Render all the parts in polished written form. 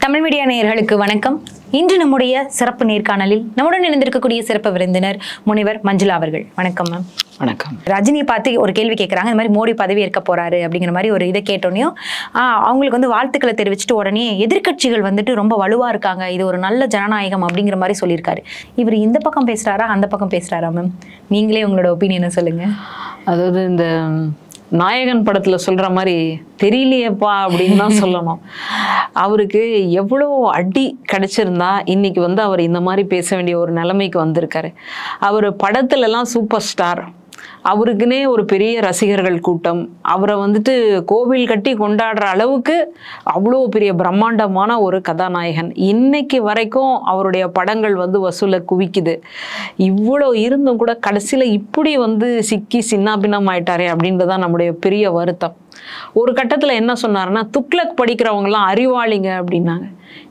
Tamil media நேயர்களுக்கு வணக்கம். இன்று நம்முடைய சிறப்பு நேர்காணலில் நம்முடன் இணைந்திருக்கக்கூடிய சிறப்பு விருந்தினர் முனைவர் மஞ்சுளா அவர்கள். வணக்கம் மேம். வணக்கம். ரஜினியை பார்த்து ஒரு கேள்வி கேட்குறாங்க. இந்த மாதிரி மோடி பதவி ஏற்க போறாரு அப்படிங்கிற மாதிரி ஒரு இதை கேட்டோன்னையும் அவங்களுக்கு வந்து வாழ்த்துக்களை தெரிவிச்சுட்டு உடனே எதிர்க்கட்சிகள் வந்துட்டு ரொம்ப வலுவா இருக்காங்க, இது ஒரு நல்ல ஜனநாயகம் அப்படிங்கிற மாதிரி சொல்லியிருக்காரு. இவர் இந்த பக்கம் பேசுறாரா அந்த பக்கம் பேசுறாரா மேம்? நீங்களே உங்களோட ஒப்பீனியனை சொல்லுங்க. அதாவது இந்த நாயகன் படத்துல சொல்ற மாதிரி தெரியலையேப்பா அப்படின்னு தான் சொல்லணும். அவருக்கு எவ்வளோ அடி கிடைச்சிருந்தா இன்னைக்கு வந்து அவர் இந்த மாதிரி பேச வேண்டிய ஒரு நிலைமைக்கு வந்திருக்காரு. அவர் படத்துலலாம் சூப்பர் ஸ்டார், அவருக்குன்னே ஒரு பெரிய ரசிகர்கள் கூட்டம், அவரை வந்துட்டு கோவில் கட்டி கொண்டாடுற அளவுக்கு அவ்வளோ பெரிய பிரம்மாண்டமான ஒரு கதாநாயகன். இன்னைக்கு வரைக்கும் அவருடைய படங்கள் வந்து வசூலை குவிக்குது. இவ்வளோ இருந்தும் கூட கடைசியில் இப்படி வந்து சிக்கி சின்னாபின்னம் ஆயிட்டாரே அப்படின்றதான் நம்முடைய பெரிய வருத்தம். ஒரு கட்டத்தில் என்ன சொன்னாருன்னா, துக்ளக் படிக்கிறவங்கலாம் அறிவாளிங்க அப்படின்னாங்க.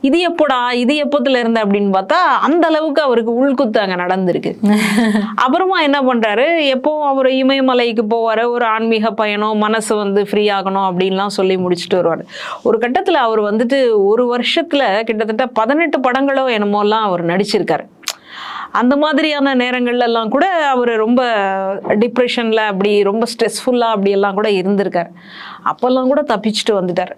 இது எப்போடா, இது எப்போத்துல இருந்த அப்படின்னு பார்த்தா அந்த அளவுக்கு அவருக்கு உள்குத்து அங்கே நடந்திருக்கு. அப்புறமா என்ன பண்றாரு, எப்போ அவர் இமயமலைக்கு போவாரு, ஒரு ஆன்மீக பயணம், மனசு வந்து ஃப்ரீ ஆகணும் அப்படின்லாம் சொல்லி முடிச்சுட்டு வருவார். ஒரு கட்டத்தில் அவர் வந்துட்டு ஒரு வருஷத்துல கிட்டத்தட்ட 18 படங்களோ என்னமோலாம் அவர் நடிச்சிருக்காரு. அந்த மாதிரியான நேரங்கள்ல எல்லாம் கூட அவர் ரொம்ப டிப்ரெஷன்ல அப்படி ரொம்ப ஸ்ட்ரெஸ்ஃபுல்லா அப்படியெல்லாம் கூட இருந்திருக்காரு. அப்பெல்லாம் கூட தப்பிச்சுட்டு வந்துட்டார்.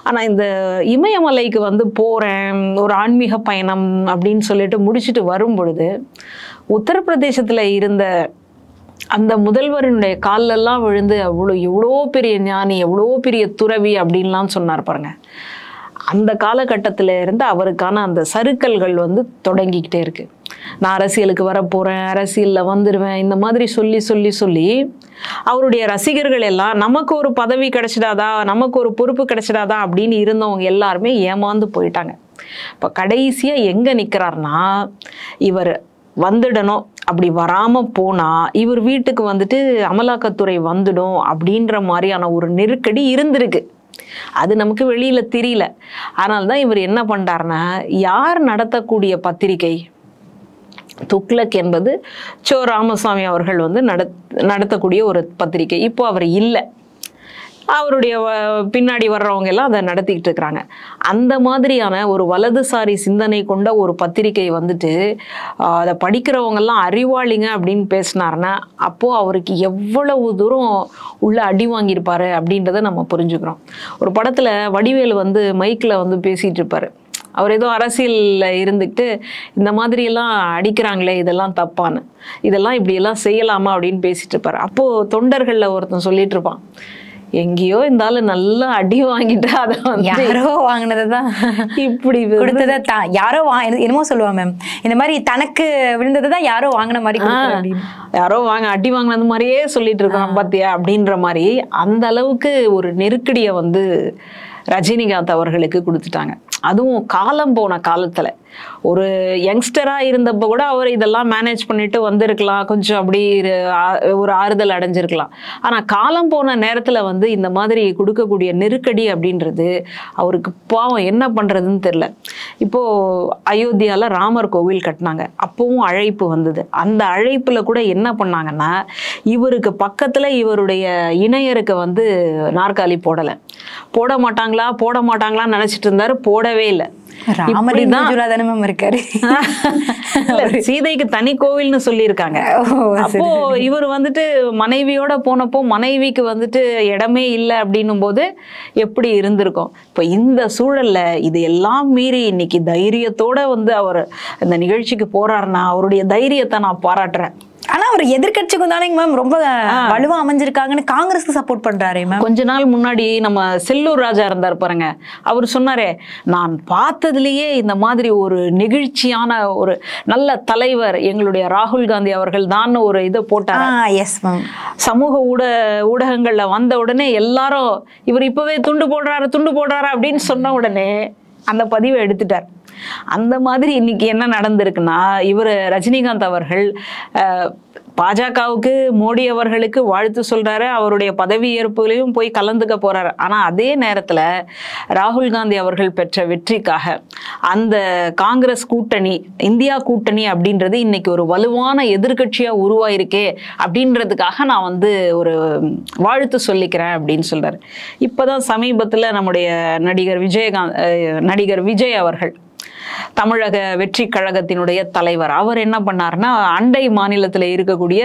ஆனா இந்த இமயமலைக்கு வந்து போறேன், ஒரு ஆன்மீக பயணம் அப்படின்னு சொல்லிட்டு முடிச்சுட்டு வரும் பொழுது உத்தரப்பிரதேசத்துல இருந்த அந்த முதல்வரினுடைய காலெல்லாம் விழுந்து எவ்வளோ பெரிய ஞானி, எவ்வளோ பெரிய துறவி அப்படின்லாம் சொன்னார் பாருங்க. அந்த காலகட்டத்தில் இருந்து அவருக்கான அந்த சறுக்கல்கள் வந்து தொடங்கிக்கிட்டே இருக்கு. நான் அரசியலுக்கு வரப்போறேன், அரசியலில் வந்துடுவேன், இந்த மாதிரி சொல்லி சொல்லி சொல்லி அவருடைய ரசிகர்கள் எல்லாம் நமக்கு ஒரு பதவி கிடைச்சிடாதா, நமக்கு ஒரு பொறுப்பு கிடைச்சிடாதா அப்படின்னு இருந்தவங்க எல்லாருமே ஏமாந்து போயிட்டாங்க. இப்போ கடைசியாக எங்கே நிற்கிறாருன்னா, இவர் வந்துடணும், அப்படி வராமல் போனால் இவர் வீட்டுக்கு வந்துட்டு அமலாக்கத்துறை வந்துடும் அப்படின்ற மாதிரியான ஒரு நெருக்கடி இருந்திருக்கு. அது நமக்கு வெளியில தெரியல. அதனால்தான் இவர் என்ன பண்றாருன்னா, யார் நடத்தக்கூடிய பத்திரிகை துக்ளக் என்பது சோ ராமசாமி அவர்கள் வந்து நடத்தக்கூடிய ஒரு பத்திரிகை. இப்போ அவர் இல்லை, அவருடைய பின்னாடி வர்றவங்க எல்லாம் அதை நடத்திக்கிட்டு இருக்கிறாங்க. அந்த மாதிரியான ஒரு வலதுசாரி சிந்தனை கொண்ட ஒரு பத்திரிகை வந்துட்டு அதை படிக்கிறவங்கெல்லாம் அறிவாளிங்க அப்படின்னு பேசினாருன்னா அப்போ அவருக்கு எவ்வளவு தூரம் உள்ள அடி வாங்கியிருப்பாரு அப்படின்றத நம்ம புரிஞ்சுக்கிறோம். ஒரு படத்துல வடிவேலு வந்து மைக்கில் வந்து பேசிட்டு இருப்பாரு. அவர் ஏதோ அரசியலில் இருந்துக்கிட்டு இந்த மாதிரியெல்லாம் அடிக்கிறாங்களே, இதெல்லாம் தப்பான்னு, இதெல்லாம் இப்படியெல்லாம் செய்யலாமா அப்படின்னு பேசிட்டு இருப்பாரு. அப்போது தொண்டர்களில் ஒருத்தன் சொல்லிட்டு இருப்பான், எங்கேயோ இந்த ஆளு நல்லா அடி வாங்கிட்டு அதை வந்து யாரோ வாங்கினதான் இப்படி கொடுத்ததை யாரோ என்னமோ சொல்லுவா மேம், இந்த மாதிரி தனக்கு விழுந்ததுதான் யாரோ வாங்கின மாதிரி, யாரோ அடி வாங்கினது மாதிரியே சொல்லிட்டு இருக்கான் பாத்தியா அப்படின்ற மாதிரி அந்த அளவுக்கு ஒரு நெருக்கடியை வந்து ரஜினிகாந்த் அவர்களுக்கு கொடுத்துட்டாங்க. அதுவும் காலம் போன காலத்துல ஒரு யங்ஸ்டரா இருந்தப்ப கூட அவர் இதெல்லாம் மேனேஜ் பண்ணிட்டு வந்திருக்கலாம், கொஞ்சம் அப்படி ஒரு ஆறுதல் அடைஞ்சிருக்கலாம். ஆனா காலம் போன நேரத்துல வந்து இந்த மாதிரி கொடுக்கக்கூடிய நெருக்கடி அப்படின்றது அவருக்கு பாவம் என்ன பண்றதுன்னு தெரியல. இப்போ அயோத்தியால ராமர் கோவில் கட்டினாங்க, அப்பவும் அழைப்பு வந்தது. அந்த அழைப்புல கூட என்ன பண்ணாங்கன்னா, இவருக்கு பக்கத்துல இவருடைய இணையருக்கு வந்து நாற்காலி போட மாட்டாங்களான்னு நினைச்சிட்டு இருந்தாரு. போடவே இல்லை. சீதைக்கு தனி கோவில்னு சொல்லியிருக்காங்க. அப்போ இவர் வந்துட்டு மனைவியோட போனப்போ மனைவிக்கு வந்துட்டு இடமே இல்லை அப்படின்னும் போது எப்படி இருந்திருக்கும். இப்போ இந்த சூழல்ல இது எல்லாம் மீறி இன்னைக்கு தைரியத்தோட வந்து அவர் இந்த நிகழ்ச்சிக்கு போறாருன்னா அவருடைய தைரியத்தை நான் பாராட்டுறேன். ஆனா அவர் எதிர்கட்சிக்கும் தானே மேம் ரொம்ப வலுவா அமைஞ்சிருக்காங்கன்னு காங்கிரஸ்க்கு சப்போர்ட் பண்றாரு மேம். கொஞ்ச நாள் முன்னாடி நம்ம செல்லூர் ராஜா இருந்தார் பாருங்க, அவர் சொன்னாரே, நான் பார்த்ததுலயே இந்த மாதிரி ஒரு நெகிழ்ச்சியான ஒரு நல்ல தலைவர் எங்களுடைய ராகுல் காந்தி அவர்கள் தான் ஒரு இதை போட்டார். Yes ma'am. சமூக ஊடகங்கள்ல வந்த உடனே எல்லாரும் இவர் இப்பவே துண்டு போடுறாரு அப்படின்னு சொன்ன உடனே அந்த பதிவை எடுத்துட்டார். அந்த மாதிரி இன்னைக்கு என்ன நடந்திருக்குன்னா, இவர் ரஜினிகாந்த் அவர்கள் பாஜகவுக்கு மோடி அவர்களுக்கு வாழ்த்து சொல்றாரு, அவருடைய பதவியேற்புலையும் போய் கலந்துக்க போறாரு. ஆனா அதே நேரத்துல ராகுல் காந்தி அவர்கள் பெற்ற வெற்றிக்காக அந்த காங்கிரஸ் கூட்டணி, இந்தியா கூட்டணி அப்படின்றது இன்னைக்கு ஒரு வலுவான எதிர்க்கட்சியா உருவாயிருக்கே அப்படின்றதுக்காக நான் வந்து ஒரு வாழ்த்து சொல்லிக்கிறேன் அப்படின்னு சொல்றாரு. இப்பதான் சமீபத்துல நம்முடைய நடிகர் விஜய் அவர்கள், தமிழக வெற்றி கழகத்தினுடைய தலைவர், அவர் என்ன பண்ணாருன்னா அண்டை மாநிலத்தில் இருக்கக்கூடிய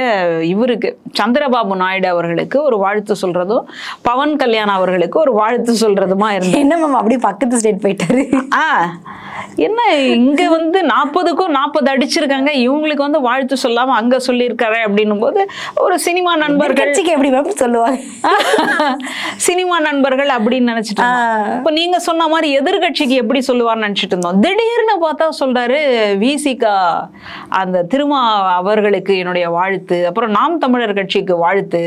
இவருக்கு சந்திரபாபு நாயுடு அவர்களுக்கு ஒரு வாழ்த்து சொல்றதும், பவன் கல்யாண் அவர்களுக்கு ஒரு வாழ்த்து சொல்றதுமா இருந்தது. என்ன மேம் அப்படி பக்கத்து ஸ்டேட் போயிட்டாரு? என்ன இங்க வந்து 40க்கும் 40 அடிச்சிருக்காங்க, இவங்களுக்கு வந்து வாழ்த்து சொல்லாம அங்க சொல்லியிருக்காரு அப்படின்னும் போது ஒரு சினிமா நண்பர்கள் எப்படி மேம் சொல்லுவாங்க, சினிமா நண்பர்கள் அப்படின்னு நினைச்சிட்டு, இப்ப நீங்க சொன்ன மாதிரி எதிர்கட்சிக்கு எப்படி சொல்லுவார்னு நினைச்சிட்டு இருந்தோம். திடீர்னு பார்த்தா சொல்றாரு விசிகா அந்த திருமா அவர்களுக்கு என்னுடைய வாழ்த்து, அப்புறம் நாம் தமிழர் கட்சிக்கு வாழ்த்து,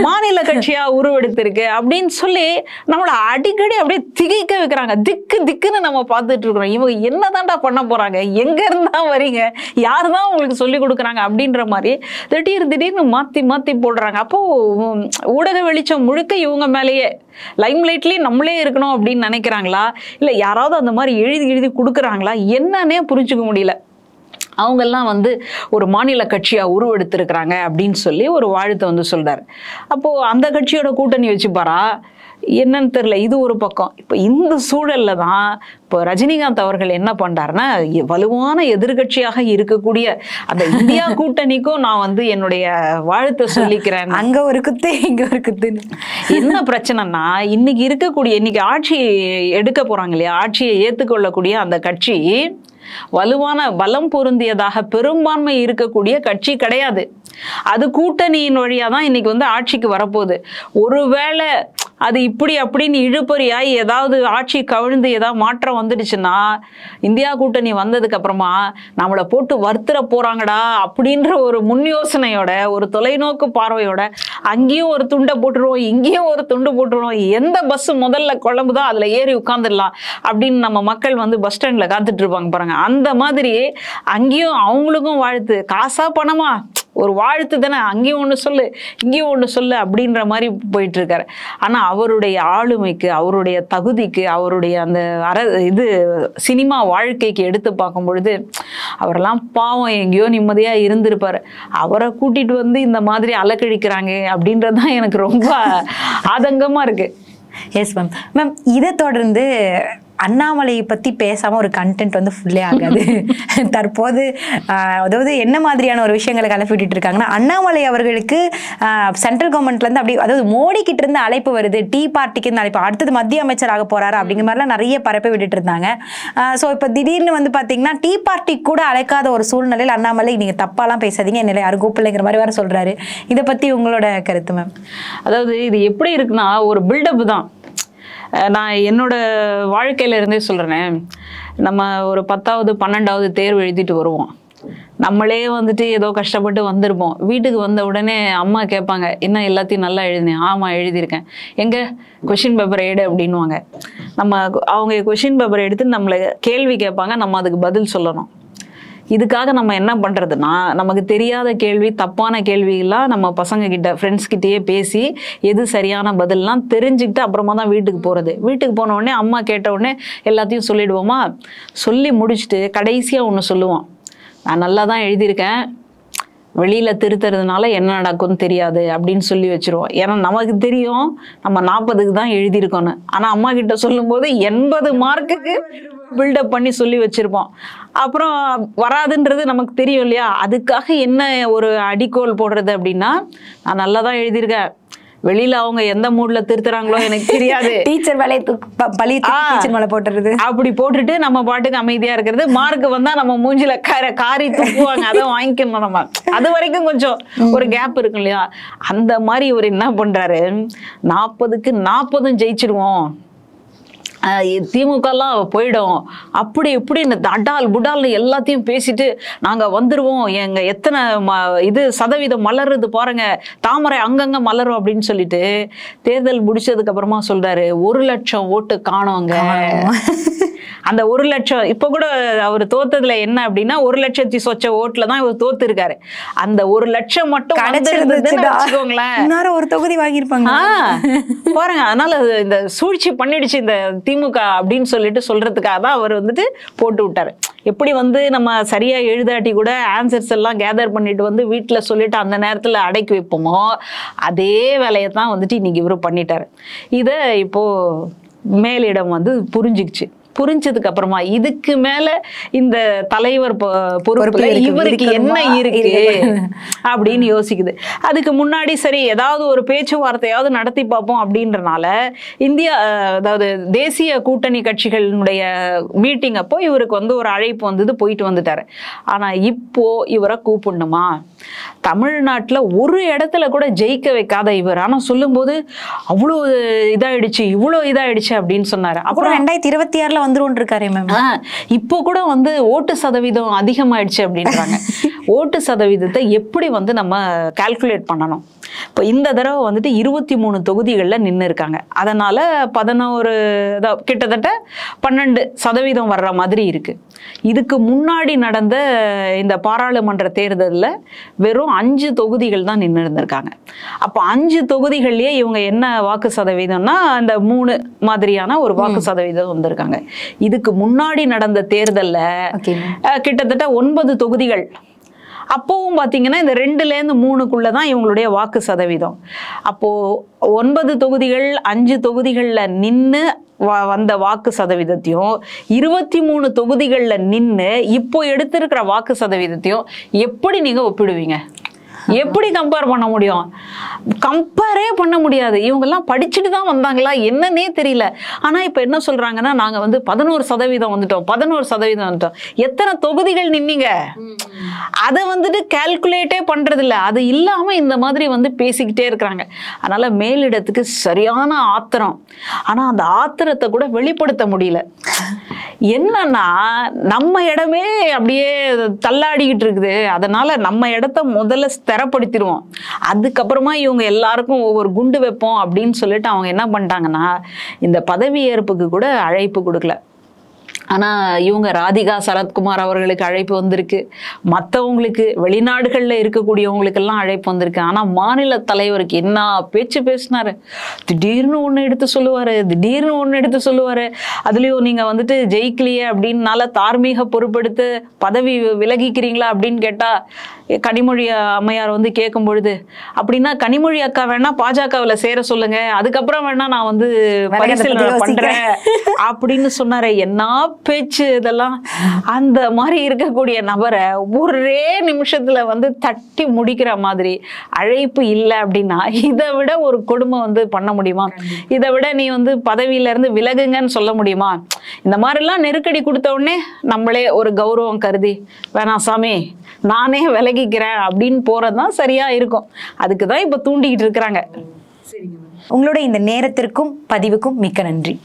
மாநில கட்சியா உருவெடுத்திருக்கு அப்படின்னு சொல்லி நம்மள அடிக்கடி அப்படியே திகைக்க வைக்கிறாங்க. திக்கு திக்குன்னு நம்ம பார்த்துட்டு இருக்கிறோம். இவங்க என்னதான்டா பண்ண போறாங்க, எங்க இருந்தா வரீங்க, யாருதான் உங்களுக்கு சொல்லி கொடுக்குறாங்க அப்படின்ற மாதிரி திடீர்னு மாத்தி மாத்தி போடுறாங்க. அப்போ ஊடக வெளிச்சம் முழுக்க இவங்க மேலேயே, லைம் லைட்லயே நம்மளே இருக்கணும் அப்படின்னு நினைக்கிறாங்களா, இல்ல யாராவது அந்த மாதிரி எழுதி கொடுக்குறாங்களா, என்னன்னே புரிஞ்சுக்க முடியல. அவங்கெல்லாம் வந்து ஒரு மாநில கட்சியா உருவெடுத்திருக்கிறாங்க அப்படின்னு சொல்லி ஒரு வாழ்த்தை வந்து சொல்றாரு. அப்போ அந்த கட்சியோட கூட்டணி வச்சுப்பாரா என்னன்னு தெரியல. இது ஒரு பக்கம். இப்போ இந்த சூழல்ல தான் இப்போ ரஜினிகாந்த் அவர்கள் என்ன பண்றாருன்னா, வலுவான எதிர்கட்சியாக இருக்கக்கூடிய அந்த இந்தியா கூட்டணிக்கும் நான் வந்து என்னுடைய வாழ்த்தை சொல்லிக்கிறேன். அங்க ஒரு குத்து இங்க ஒரு குத்து. என்ன பிரச்சனைனா, இன்னைக்கு ஆட்சி எடுக்க போறாங்க இல்லையா, ஆட்சியை ஏத்துக்கொள்ளக்கூடிய அந்த கட்சி வலுவான பலம் பொருந்தியதாக பெரும்பான்மை இருக்கக்கூடிய கட்சி கிடையாது. அது கூட்டணியின் வழியா தான் இன்னைக்கு வந்து ஆட்சிக்கு வரப்போகுது. ஒருவேளை அது இப்படி அப்படின்னு இழுபறியாய் ஏதாவது ஆட்சி கவிழ்ந்து ஏதாவது மாற்றம் வந்துடுச்சுன்னா, இந்தியா கூட்டணி வந்ததுக்கு அப்புறமா நம்மளை போட்டு வறுத்துற போறாங்கடா அப்படின்ற ஒரு முன் யோசனையோட, ஒரு தொலைநோக்கு பார்வையோட அங்கேயும் ஒரு துண்டை போட்டுருவோம், இங்கேயும் ஒரு துண்டு போட்டுருவோம், எந்த பஸ் முதல்ல குழம்புதோ அதுல ஏறி உட்காந்துடலாம் அப்படின்னு நம்ம மக்கள் வந்து பஸ் ஸ்டாண்ட்ல காத்துட்டு இருப்பாங்க பாருங்க. அந்த மாதிரி அங்கேயும் அவங்களுக்கும் வாழ்த்து, காசா பணமா ஒரு வாழ்த்து தானே, அங்கேயும் ஒன்று சொல்லு இங்கேயும் ஒன்று சொல்லு அப்படின்ற மாதிரி போயிட்டு இருக்காரு. ஆனா அவருடைய ஆளுமைக்கு, அவருடைய தகுதிக்கு, அவருடைய அந்த சினிமா வாழ்க்கைக்கு எடுத்து பார்க்கும் பொழுது அவரெல்லாம் பாவம் எங்கேயோ நிம்மதியா இருந்திருப்பாரு. அவரை கூட்டிட்டு வந்து இந்த மாதிரி அலக்கழிக்கிறாங்க அப்படின்றதுதான் எனக்கு ரொம்ப ஆதங்கமா இருக்கு. Yes ma'am. மேம் இதை தொடர்ந்து அண்ணாமலையை பத்தி பேசாம ஒரு கண்டென்ட் வந்து ஃபுல்லே ஆகாது. தற்போது அதாவது என்ன மாதிரியான ஒரு விஷயங்களை கலப்பிட்டு இருக்காங்கன்னா, அண்ணாமலை அவர்களுக்கு சென்ட்ரல் கவர்மெண்ட்ல இருந்து அப்படி, அதாவது மோடி கிட்ட இருந்து அழைப்பு வருது, டீ பார்ட்டிக்கு இருந்து அழைப்பு, அடுத்தது மத்திய அமைச்சர் ஆக போறாரு அப்படிங்கிற மாதிரிலாம் நிறைய பரப்பி விட்டுட்டு இருந்தாங்க. ஸோ இப்போ திடீர்னு வந்து பாத்தீங்கன்னா டீ பார்ட்டி கூட அழைக்காத ஒரு சூழ்நிலையில் அண்ணாமலை நீங்க தப்பாலாம் பேசாதீங்க, என்னை யாரும் கூப்பிடலைங்கிற மாதிரி வேற சொல்றாரு. இதை பத்தி உங்களோட கருத்து மேம்? அதாவது இது எப்படி இருக்குன்னா, ஒரு பில்டப் தான். நான் என்னோட வாழ்க்கையில இருந்தே சொல்றேன். நம்ம ஒரு 10வது 12வது தேர்வு எழுதிட்டு வருவோம். நம்மளே வந்துட்டு ஏதோ கஷ்டப்பட்டு வந்திருப்போம். வீட்டுக்கு வந்த உடனே அம்மா கேட்பாங்க, என்ன எல்லாத்தையும் நல்லா எழுதினேன்? ஆமா எழுதியிருக்கேன். எங்க கொஷின் பேப்பர் எடு அப்படின்வாங்க. அவங்க கொஷின் பேப்பர் எடுத்து நம்மளை கேள்வி கேட்பாங்க, நம்ம அதுக்கு பதில் சொல்லணும். இதுக்காக நம்ம என்ன பண்றதுன்னா, நமக்கு தெரியாத கேள்வி, தப்பான கேள்வியெல்லாம் நம்ம பசங்க கிட்ட, ஃப்ரெண்ட்ஸ் கிட்டயே பேசி எது சரியான பதில்லாம் தெரிஞ்சுக்கிட்டு அப்புறமா தான் வீட்டுக்கு போறது. வீட்டுக்கு போன உடனே அம்மா கேட்ட உடனே எல்லாத்தையும் சொல்லிடுவோமா? சொல்லி முடிச்சுட்டு கடைசியா ஒன்று சொல்லுவோம், நான் நல்லா தான் எழுதியிருக்கேன், வெளியில திருத்துறதுனால என்ன நடக்கும்னு தெரியாது அப்படின்னு சொல்லி வச்சிருவோம். ஏன்னா நமக்கு தெரியும் நம்ம 40க்கு தான் எழுதியிருக்கோன்னு. ஆனா அம்மா கிட்ட சொல்லும் போது 80 மார்க்குக்கு பில்டப் பண்ணி சொல்லி வச்சிருப்போம். அப்புறம் வராதுன்றது நமக்கு தெரியும் இல்லையா? அதுக்காக என்ன ஒரு அடிக்கோல் போடுறது அப்படின்னா, நான் நல்லா தான் எழுதியிருக்கேன், வெளியில அவங்க எந்த மூட்ல திருத்துறாங்களோ எனக்கு தெரியாது, டீச்சர் வேலையை டீச்சர் மேல போட்டுறது, அப்படி போட்டுட்டு நம்ம பாட்டுக்கு அமைதியா இருக்கிறது. மார்க் வந்தா நம்ம மூஞ்சில காரி துப்புவாங்க, அதை வாங்கிக்கணும் நம்ம. அது வரைக்கும் கொஞ்சம் ஒரு கேப் இருக்கு இல்லையா? அந்த மாதிரி இவர் என்ன பண்றாரு, 40க்கு 40 ஜெயிச்சிடுவோம், திமுகலாம் போயிடும், அப்படி இப்படி இந்த அடால் புடால்னு எல்லாத்தையும் பேசிட்டு நாங்க வந்துருவோம், எங்க எத்தனை சதவீதம் மலருது பாருங்க, தாமரை அங்கங்க மலரும் அப்படின்னு சொல்லிட்டு தேர்தல் முடிச்சதுக்கு அப்புறமா சொல்றாரு 1 லட்சம் ஓட்டு காணோங்க. அந்த 1 லட்சம் இப்ப கூட அவர் தோத்ததுல என்ன அப்படின்னா 1 லட்சத்தி சொச்ச ஓட்டுல தான் இவர் தோத்து இருக்காரு. அந்த 1 லட்சம் மட்டும் வச்சுக்கோங்களேன், இன்னொரு ஒரு தொகுதி வாங்கியிருப்பாங்க பாருங்க. அதனால இந்த சூழ்ச்சி பண்ணிடுச்சு இந்த திமுக அப்படின்னு சொல்லிட்டு சொல்றதுக்காக தான் அவர் வந்துட்டு போட்டு விட்டாரு. எப்படி வந்து நம்ம சரியா எழுதாட்டி கூட ஆன்சர்ஸ் எல்லாம் கேதர் பண்ணிட்டு வந்து வீட்டுல சொல்லிட்டு அந்த நேரத்துல அடக்கி வைப்போமோ, அதே வேலையை தான் வந்துட்டு இன்னைக்கு இவரு பண்ணிட்டாரு. இத இப்போ மேலிடம் வந்து புரிஞ்சுக்கிச்சு. புரிஞ்சதுக்கு அப்புறமா இதுக்கு மேல இந்த தலைவர் பொறுப்புல இவருக்கு என்ன இருக்கு அப்படின்னு யோசிக்குது. அதுக்கு முன்னாடி சரி ஏதாவது ஒரு பேச்சுவார்த்தையாவது நடத்தி பார்ப்போம் அப்படின்றனால இந்தியா, அதாவது தேசிய கூட்டணி கட்சிகளுடைய மீட்டிங் அப்போ இவருக்கு வந்து ஒரு அழைப்பு வந்தது, போயிட்டு வந்துட்டாரு. ஆனா இப்போ இவரை கூப்பிடணுமா? தமிழ்நாட்டுல ஒரு இடத்துல கூட ஜெயிக்க வைக்காத இவர் ஆனா சொல்லும் போது அவ்வளோ இதாயிடுச்சு, இவ்வளோ இதாயிடுச்சு அப்படின்னு சொன்னாரு. அப்புறம் 2026 வந்துரும் இருக்காரு மேம். இப்போ கூட வந்து ஓட்டு சதவீதம் அதிகமாயிடுச்சு அப்படின்றாங்க. ஓட்டு சதவீதத்தை எப்படி வந்து நம்ம கால்குலேட் பண்ணணும்? இப்போ இந்த தடவை வந்துட்டு 23 தொகுதிகளில் நின்று இருக்காங்க. அதனால 11 கிட்டத்தட்ட 12% வர்ற மாதிரி இருக்கு. இதுக்கு முன்னாடி நடந்த இந்த பாராளுமன்ற தேர்தலில் வெறும் 5 தொகுதிகள் தான் நின்று இருந்திருக்காங்க. அப்போ 5 தொகுதிகள்லயே இவங்க என்ன வாக்கு சதவீதம்னா அந்த 3 மாதிரியான ஒரு வாக்கு சதவீதம் வந்திருக்காங்க. இதுக்கு முன்னாடி நடந்த தேர்தல்ல கிட்டத்தட்ட 9 தொகுதிகள். அப்போவும் பார்த்தீங்கன்னா இந்த 2லேருந்து 3க்குள்ளதான் இவங்களுடைய வாக்கு சதவீதம். அப்போ 9 தொகுதிகள் 5 தொகுதிகளில் நின்று வந்த வாக்கு சதவீதத்தையும் 23 தொகுதிகளில் நின்று இப்போ எடுத்திருக்கிற வாக்கு சதவீதத்தையும் எப்படி நீங்க ஒப்பிடுவீங்க? எப்படி கம்பேர் பண்ண முடியும்? கம்பேரே பண்ண முடியாது. இவங்கெல்லாம் படிச்சுட்டு தான் வந்தாங்களா என்னன்னே தெரியல. ஆனா இப்ப என்ன சொல்றாங்கன்னா நாங்க வந்து 11% வந்துட்டோம், 11% வந்துட்டோம். எத்தனை தொகுதிகள் நின்னீங்க? அதை வந்துட்டு கால்குலேட்டே பண்றது இல்லை. அது இல்லாம இந்த மாதிரி வந்து பேசிக்கிட்டே இருக்கிறாங்க. அதனால மேலிடத்துக்கு சரியான ஆத்திரம். ஆனா அந்த ஆத்திரத்தை கூட வெளிப்படுத்த முடியல. என்னன்னா நம்ம இடமே அப்படியே தள்ளாடிக்கிட்டு இருக்குது. அதனால நம்ம இடத்த முதல்ல ஸ்திரப்படுத்திடுவோம், அதுக்கப்புறமா இவங்க எல்லாருக்கும் ஒவ்வொரு குண்டு வைப்போம் அப்படின்னு சொல்லிட்டு அவங்க என்ன பண்ணிட்டாங்கன்னா இந்த பதவியேற்புக்கு கூட அழைப்பு கொடுக்கல. ஆனா இவங்க ராதிகா சரத்குமார் அவர்களுக்கு அழைப்பு வந்திருக்கு, மற்றவங்களுக்கு வெளிநாடுகளில் இருக்கக்கூடியவங்களுக்கெல்லாம் அழைப்பு வந்திருக்கு. ஆனா மாநில தலைவருக்கு என்ன பேச்சு பேசினாரு, திடீர்னு ஒன்று எடுத்து சொல்லுவாரு, திடீர்னு ஒன்று எடுத்து சொல்லுவாரு. அதுலயும் நீங்க வந்துட்டு ஜெயிக்கலையே அப்படின்னால தார்மீக பொறுப்பெடுத்து பதவி விலகிக்கிறீங்களா அப்படின்னு கேட்டா கனிமொழி அம்மையார் வந்து கேட்கும் பொழுது, அப்படின்னா கனிமொழி அக்கா வேணா பாஜகவில் சேர சொல்லுங்க, அதுக்கப்புறம் வேணா நான் வந்து பரிசீலனை பண்றேன் அப்படின்னு சொன்னாரு. என்ன பேச்சு இதெல்லாம்! அந்த மாதிரி இருக்கக்கூடிய நபரை ஒரே நிமிஷத்துல வந்து தட்டி முடிக்கிற மாதிரி அழைப்பு இல்லை அப்படின்னா இதை விட ஒரு கொடுமை வந்து பண்ண முடியுமா? இதை விட நீ வந்து பதவியில இருந்து விலகுங்கன்னு சொல்ல முடியுமா? இந்த மாதிரிலாம் நெருக்கடி கொடுத்த உடனே நம்மளே ஒரு கௌரவம் கருதி வேணாம் சாமி நானே விலகிக்கிறேன் அப்படின்னு போறதுதான் சரியா இருக்கும். அதுக்குதான் இப்ப தூண்டிக்கிட்டு இருக்கிறாங்க. உங்களோட இந்த நேரத்திற்கும் பதிவுக்கும் மிக்க நன்றி.